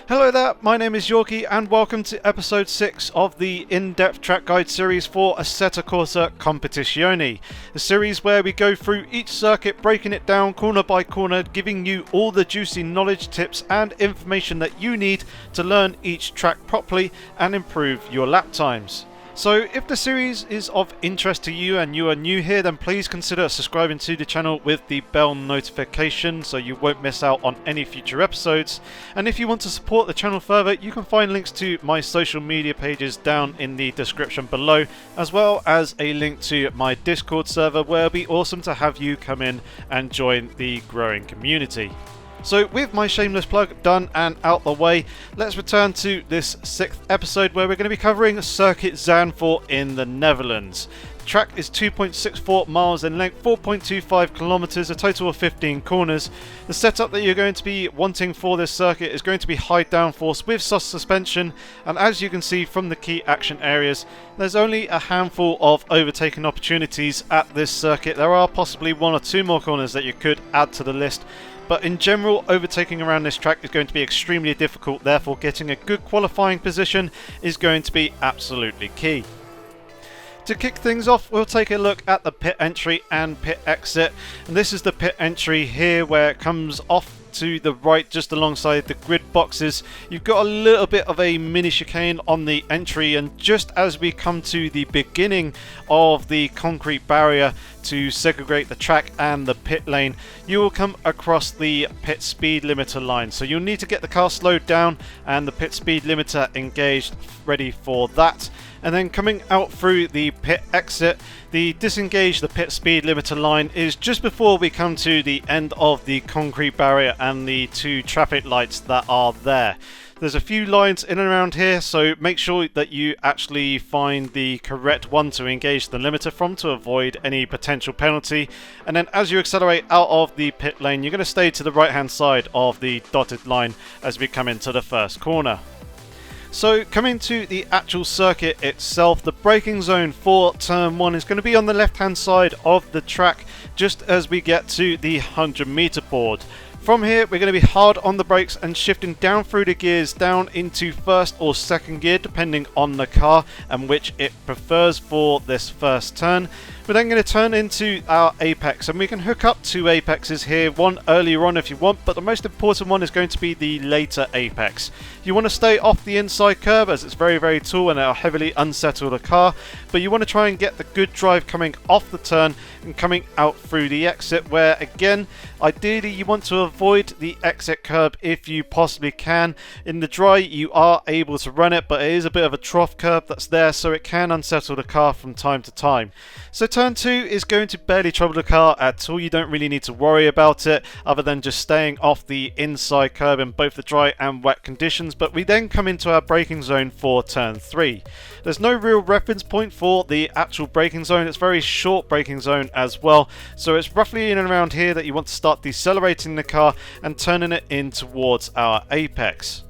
Hello there, my name is Yorkie and welcome to episode 6 of the in-depth track guide series for Assetto Corsa Competizione, a series where we go through each circuit, breaking it down corner by corner, giving you all the juicy knowledge, tips and information that you need to learn each track properly and improve your lap times. So if the series is of interest to you and you are new here, then please consider subscribing to the channel with the bell notification so you won't miss out on any future episodes. And if you want to support the channel further, you can find links to my social media pages down in the description below, as well as a link to my Discord server where it'll be awesome to have you come in and join the growing community. So with my shameless plug done and out the way, let's return to this 6th episode where we're going to be covering Circuit Zandvoort in the Netherlands. The track is 2.64 miles in length, 4.25 kilometers, a total of 15 corners. The setup that you're going to be wanting for this circuit is going to be high downforce with soft suspension, and as you can see from the key action areas, there's only a handful of overtaking opportunities at this circuit. There are possibly one or two more corners that you could add to the list, but in general, overtaking around this track is going to be extremely difficult, therefore getting a good qualifying position is going to be absolutely key. To kick things off, we'll take a look at the pit entry and pit exit, and this is the pit entry here where it comes off to the right just alongside the grid boxes. You've got a little bit of a mini chicane on the entry, and just as we come to the beginning of the concrete barrier to segregate the track and the pit lane, you will come across the pit speed limiter line. So you'll need to get the car slowed down and the pit speed limiter engaged, ready for that. And then coming out through the pit exit, the disengage the pit speed limiter line is just before we come to the end of the concrete barrier and the two traffic lights that are there. There's a few lines in and around here, so make sure that you actually find the correct one to engage the limiter from to avoid any potential penalty. And then as you accelerate out of the pit lane, you're going to stay to the right hand side of the dotted line as we come into the first corner. So coming to the actual circuit itself, the braking zone for turn 1 is going to be on the left hand side of the track just as we get to the 100-meter board. From here we're going to be hard on the brakes and shifting down through the gears down into first or second gear depending on the car and which it prefers for this first turn. We're then going to turn into our apex, and we can hook up two apexes here, one earlier on if you want, but the most important one is going to be the later apex. You want to stay off the inside curb as it's very tall and it'll heavily unsettle the car, but you want to try and get the good drive coming off the turn and coming out through the exit, where again ideally you want to avoid the exit curb if you possibly can. In the dry you are able to run it, but it is a bit of a trough curb that's there, so it can unsettle the car from time to time. So turn 2 is going to barely trouble the car at all. You don't really need to worry about it other than just staying off the inside curb in both the dry and wet conditions. But we then come into our braking zone for turn 3. There's no real reference point for the actual braking zone. It's a very short braking zone as well, so it's roughly in and around here that you want to start decelerating the car and turning it in towards our apex.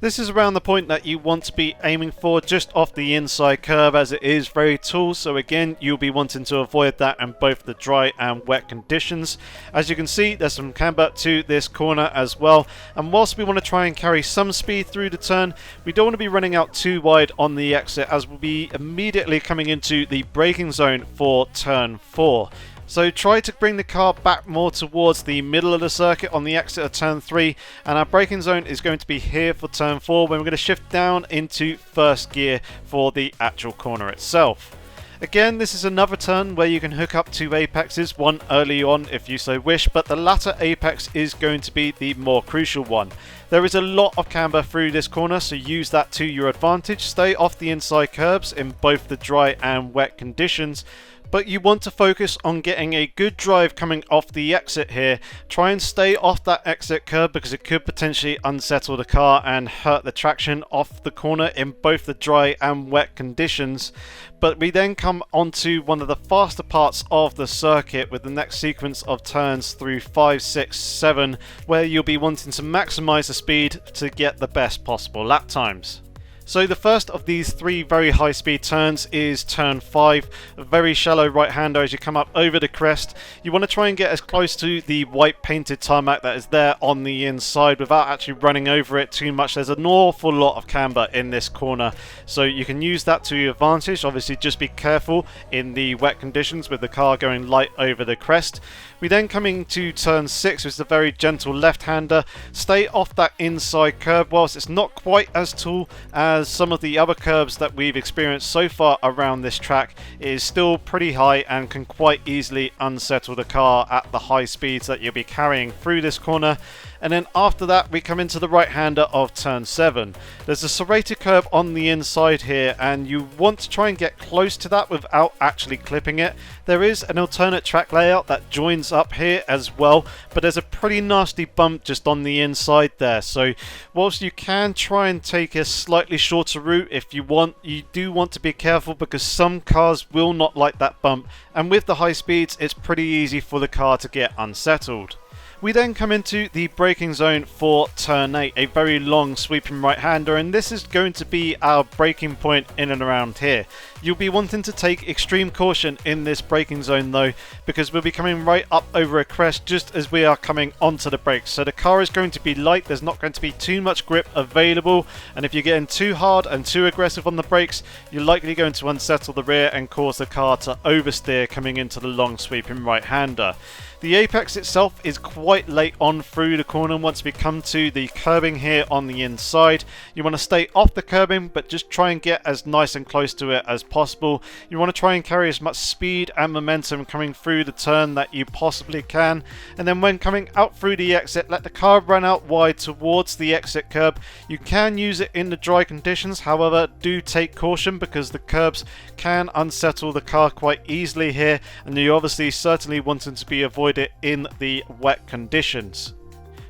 This is around the point that you want to be aiming for, just off the inside curve, as it is very tall, so again you'll be wanting to avoid that in both the dry and wet conditions. As you can see, there's some camber to this corner as well, and whilst we want to try and carry some speed through the turn, we don't want to be running out too wide on the exit as we'll be immediately coming into the braking zone for turn 4. So try to bring the car back more towards the middle of the circuit on the exit of turn 3, and our braking zone is going to be here for turn 4 when we're going to shift down into first gear for the actual corner itself. Again, this is another turn where you can hook up two apexes, one early on if you so wish, but the latter apex is going to be the more crucial one. There is a lot of camber through this corner, so use that to your advantage. Stay off the inside curbs in both the dry and wet conditions, but you want to focus on getting a good drive coming off the exit here. Try and stay off that exit curb because it could potentially unsettle the car and hurt the traction off the corner in both the dry and wet conditions. But we then come onto one of the faster parts of the circuit with the next sequence of turns through 5, 6, 7, where you'll be wanting to maximize the speed to get the best possible lap times. So the first of these 3 very high speed turns is turn 5, a very shallow right hander as you come up over the crest. You want to try and get as close to the white painted tarmac that is there on the inside without actually running over it too much. There's an awful lot of camber in this corner, so you can use that to your advantage. Obviously just be careful in the wet conditions with the car going light over the crest. We then come into turn 6, which is a very gentle left-hander. Stay off that inside curb. Whilst it's not quite as tall as some of the other curbs that we've experienced so far around this track, it is still pretty high and can quite easily unsettle the car at the high speeds that you'll be carrying through this corner. And then after that we come into the right hander of turn 7. There's a serrated curb on the inside here, and you want to try and get close to that without actually clipping it. There is an alternate track layout that joins up here as well, but there's a pretty nasty bump just on the inside there. So whilst you can try and take a slightly shorter route if you want, you do want to be careful because some cars will not like that bump, and with the high speeds it's pretty easy for the car to get unsettled. We then come into the braking zone for turn 8, a very long sweeping right hander, and this is going to be our braking point in and around here. You'll be wanting to take extreme caution in this braking zone though, because we'll be coming right up over a crest just as we are coming onto the brakes. So the car is going to be light, there's not going to be too much grip available, and if you're getting too hard and too aggressive on the brakes, you're likely going to unsettle the rear and cause the car to oversteer coming into the long sweeping right hander. The apex itself is quite late on through the corner. Once we come to the curbing here on the inside, you want to stay off the curbing but just try and get as nice and close to it as possible. You want to try and carry as much speed and momentum coming through the turn that you possibly can, and then when coming out through the exit, let the car run out wide towards the exit curb. You can use it in the dry conditions, however do take caution because the curbs can unsettle the car quite easily here, and you obviously certainly wanting to be avoided it in the wet conditions.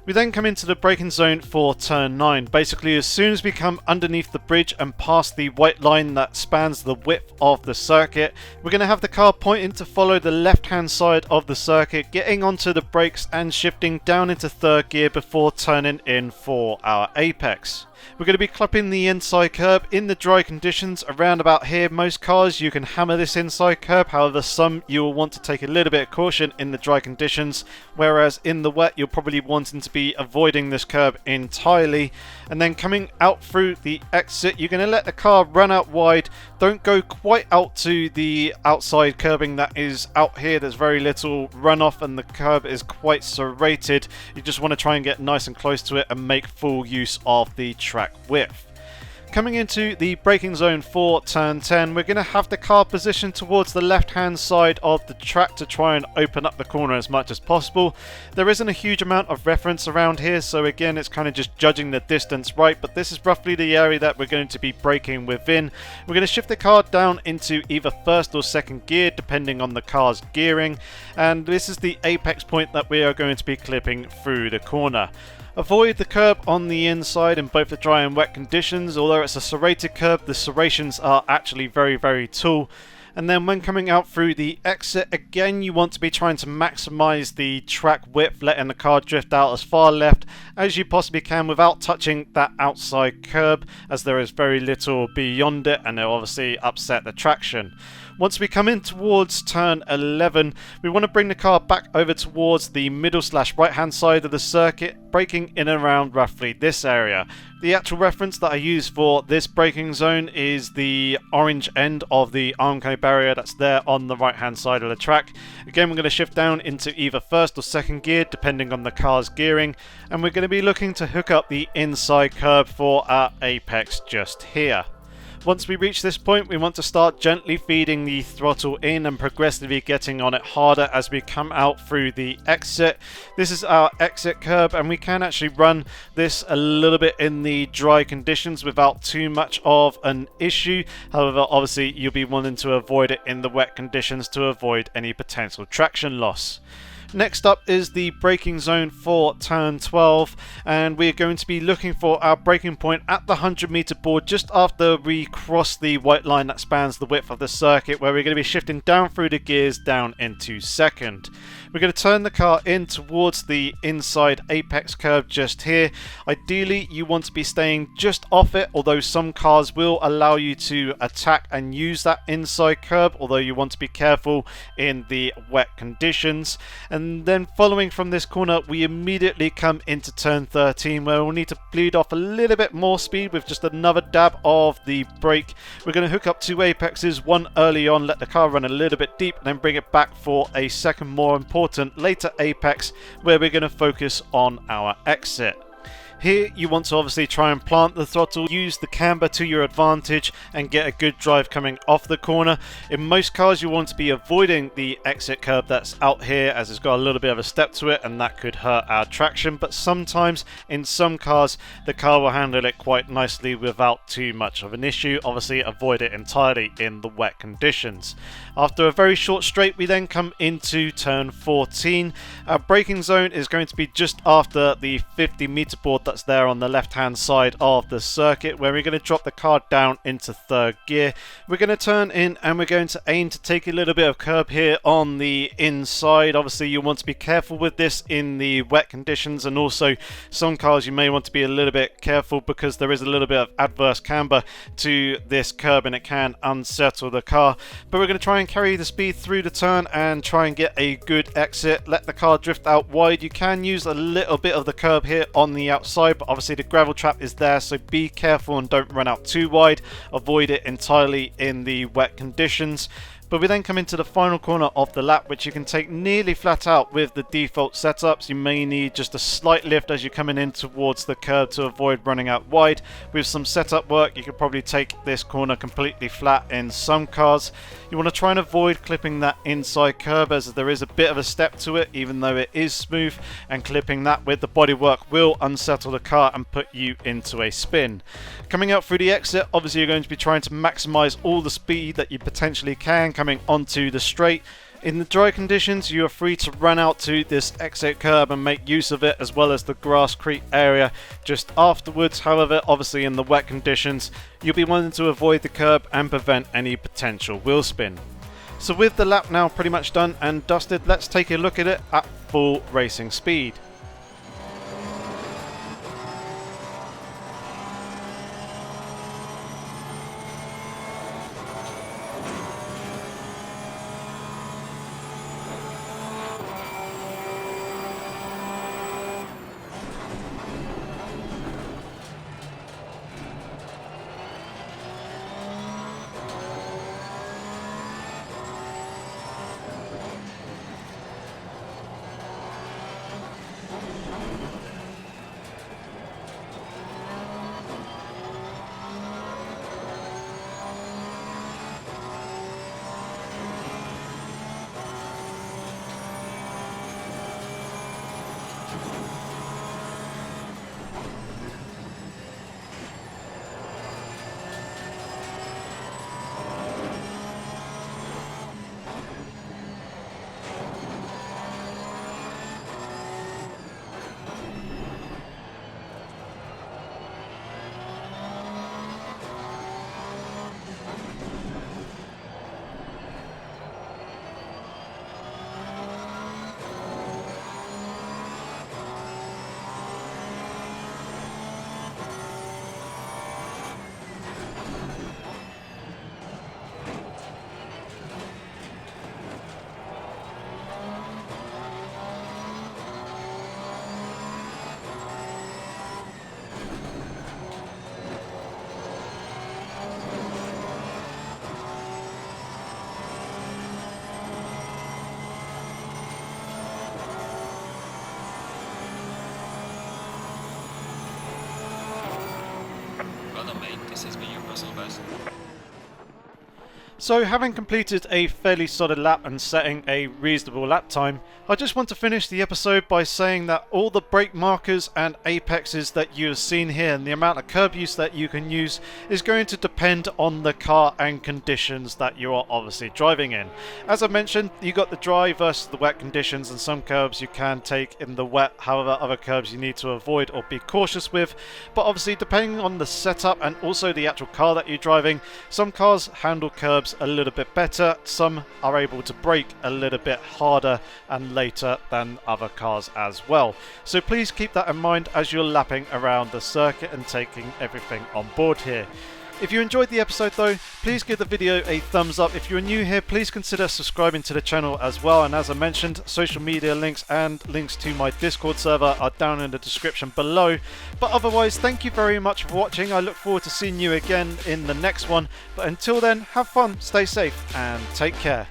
We then come into the braking zone for turn 9. Basically as soon as we come underneath the bridge and past the white line that spans the width of the circuit, we're going to have the car pointing to follow the left hand side of the circuit, getting onto the brakes and shifting down into 3rd gear before turning in for our apex. We're going to be clipping the inside curb in the dry conditions around about here. Most cars you can hammer this inside curb, however some you will want to take a little bit of caution in the dry conditions, whereas in the wet you're probably wanting to be avoiding this curb entirely. And then coming out through the exit, you're going to let the car run out wide. Don't go quite out to the outside curbing that is out here. There's very little runoff and the curb is quite serrated. You just want to try and get nice and close to it and make full use of the track width. Coming into the braking zone for turn 10, we're going to have the car positioned towards the left hand side of the track to try and open up the corner as much as possible. There isn't a huge amount of reference around here, so again it's kind of just judging the distance right, but this is roughly the area that we're going to be braking within. We're going to shift the car down into either 1st or 2nd gear depending on the car's gearing, and this is the apex point that we are going to be clipping through the corner. Avoid the curb on the inside in both the dry and wet conditions. Although it's a serrated curb, the serrations are actually very tall. And then when coming out through the exit, again you want to be trying to maximize the track width, letting the car drift out as far left as you possibly can without touching that outside curb, as there is very little beyond it and it'll obviously upset the traction. Once we come in towards turn 11, we want to bring the car back over towards the middle / right hand side of the circuit, braking in and around roughly this area. The actual reference that I use for this braking zone is the orange end of the Armco barrier that's there on the right hand side of the track. Again, we're going to shift down into either 1st or 2nd gear depending on the car's gearing, and we're going to be looking to hook up the inside curb for our apex just here. Once we reach this point, we want to start gently feeding the throttle in and progressively getting on it harder as we come out through the exit. This is our exit curb, and we can actually run this a little bit in the dry conditions without too much of an issue. However, obviously you'll be wanting to avoid it in the wet conditions to avoid any potential traction loss. Next up is the braking zone for turn 12, and we're going to be looking for our braking point at the 100-meter board just after we cross the white line that spans the width of the circuit, where we're going to be shifting down through the gears down into second. We're going to turn the car in towards the inside apex curve just here. Ideally, you want to be staying just off it, although some cars will allow you to attack and use that inside curb, although you want to be careful in the wet conditions. And then following from this corner, we immediately come into turn 13, where we'll need to bleed off a little bit more speed with just another dab of the brake. We're going to hook up two apexes, one early on, let the car run a little bit deep, and then bring it back for a second more important later apex, where we're going to focus on our exit. Here you want to obviously try and plant the throttle, use the camber to your advantage and get a good drive coming off the corner. In most cars you want to be avoiding the exit curb that's out here, as it's got a little bit of a step to it and that could hurt our traction, but sometimes in some cars the car will handle it quite nicely without too much of an issue. Obviously avoid it entirely in the wet conditions. After a very short straight, we then come into turn 14. Our braking zone is going to be just after the 50-meter board that's there on the left hand side of the circuit, where we're going to drop the car down into third gear. We're going to turn in and we're going to aim to take a little bit of curb here on the inside. Obviously you want to be careful with this in the wet conditions, and also some cars you may want to be a little bit careful because there is a little bit of adverse camber to this curb and it can unsettle the car. But we're going to try and carry the speed through the turn and try and get a good exit. Let the car drift out wide. You can use a little bit of the curb here on the outside, but obviously the gravel trap is there, so be careful and don't run out too wide. Avoid it entirely in the wet conditions. But we then come into the final corner of the lap, which you can take nearly flat out with the default setups. You may need just a slight lift as you're coming in towards the curb to avoid running out wide. With some setup work, you could probably take this corner completely flat in some cars. You want to try and avoid clipping that inside curb, as there is a bit of a step to it, even though it is smooth, and clipping that with the bodywork will unsettle the car and put you into a spin. Coming out through the exit, obviously you're going to be trying to maximize all the speed that you potentially can coming onto the straight. In the dry conditions, you are free to run out to this exit curb and make use of it, as well as the grasscrete area just afterwards. However, obviously in the wet conditions, you'll be wanting to avoid the curb and prevent any potential wheel spin. So with the lap now pretty much done and dusted, let's take a look at it at full racing speed. So having completed a fairly solid lap and setting a reasonable lap time, I just want to finish the episode by saying that all the brake markers and apexes that you have seen here and the amount of curb use that you can use is going to depend on the car and conditions that you are obviously driving in. As I mentioned, you got the dry versus the wet conditions, and some curbs you can take in the wet, however other curbs you need to avoid or be cautious with. But obviously depending on the setup and also the actual car that you're driving, some cars handle curbs a little bit better, some are able to brake a little bit harder and later than other cars as well. So please keep that in mind as you're lapping around the circuit and taking everything on board here. If you enjoyed the episode though, please give the video a thumbs up. If you're new here, please consider subscribing to the channel as well. And as I mentioned, social media links and links to my Discord server are down in the description below. But otherwise, thank you very much for watching. I look forward to seeing you again in the next one. But until then, have fun, stay safe, and take care.